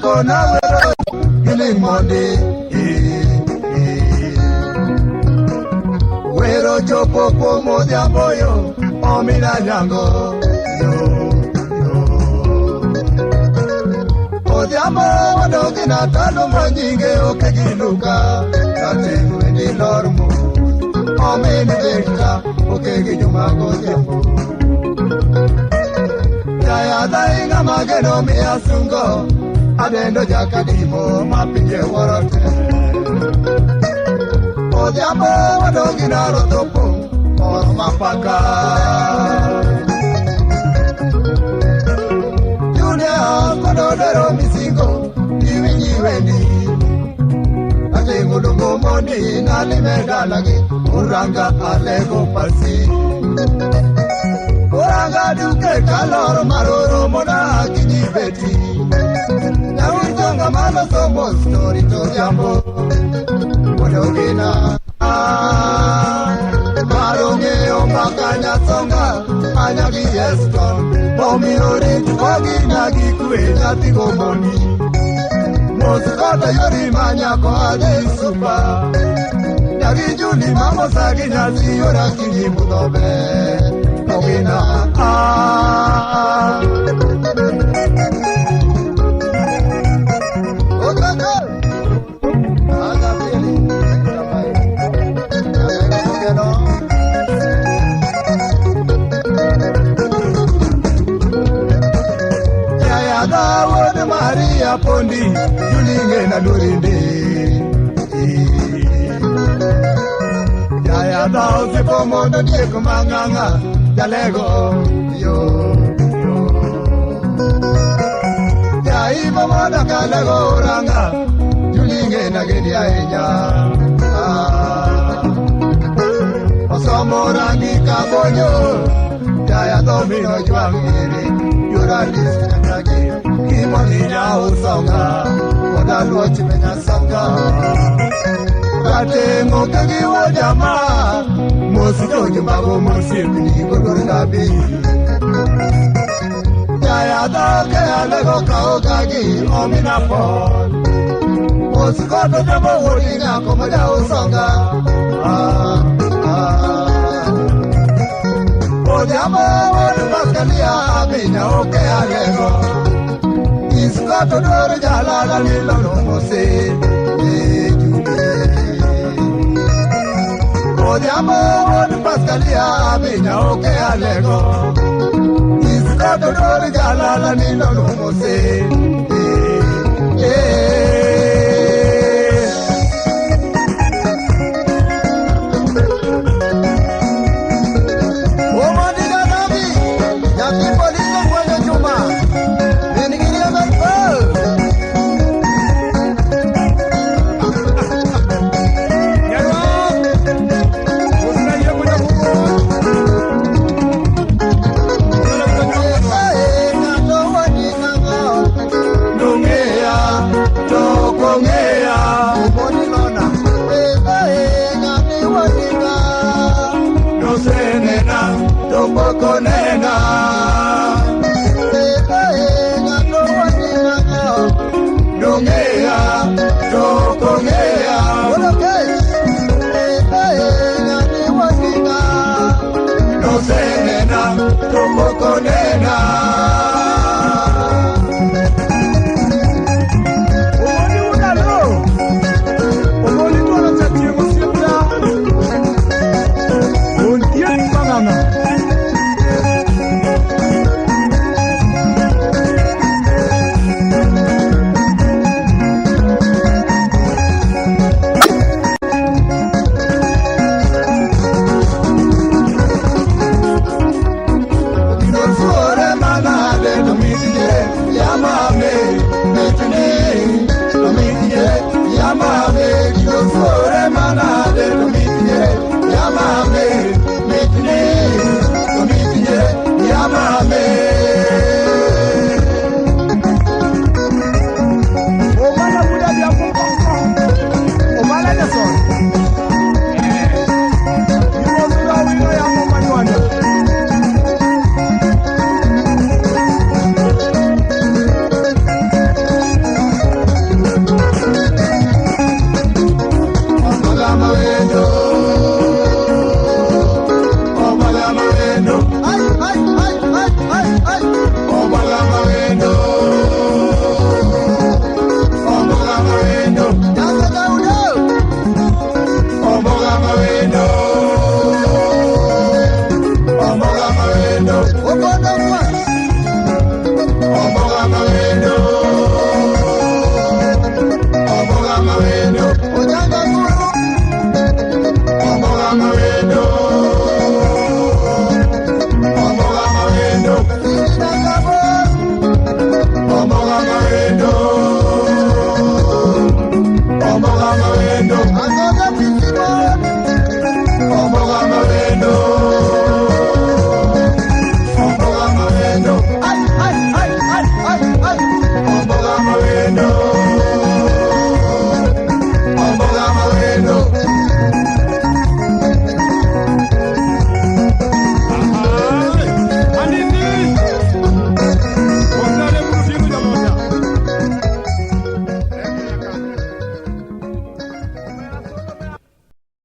kona wero giling mondi wero chopo pomo diamboyo omina nyango Odiamo wadogina talo manyinge oke giluka Katengu edi lormo Omeni vekta oke gijumago diambo Jaya dainga mageno miasungo Adendo jakadimo mapinje worote Odiamo wadogina rotopo Orma paka Kododero misingo iwinyi weni Atengu lungo mondi nalimega lagi Uranga alego pasi Uranga duke kaloro maroro mona kijibeti Na unjonga malo somo story to jambo Kodogina Maronge ombakanya songa Anyagi eston Omi ore tuwagi nagi kwe nyati gomoni Mosikota yori manya kwa ade supa Nyagi juli mamo sagi nyati yora kini mudobe Ogina Okaka Aga pili Maria Pondi, Julinge na Lurinde. Yaya dao se pomo na dieko manganga, Jalego, yo. Yai pomo na kalego ranga, Julinge na gedia eja. Osomo rangi kabonyo, Yaya domino juangiri, Yuralis na kage. Kimoninya usonga, Koda luochi menya sanga Kate ngokegi wajama, Mosi donyi mago mosi kuni kodori gabi Jaya doke alego kaokagi omina pon Mosi kodo jabo wodinga komoja usonga Odiamo wadu paskalia abinya oke alego Iskato dore jalala lilo nomose Ejule Odiamo wadu paskalia abinya oke alego Iskato dore jalala lilo nomose Mondo kwa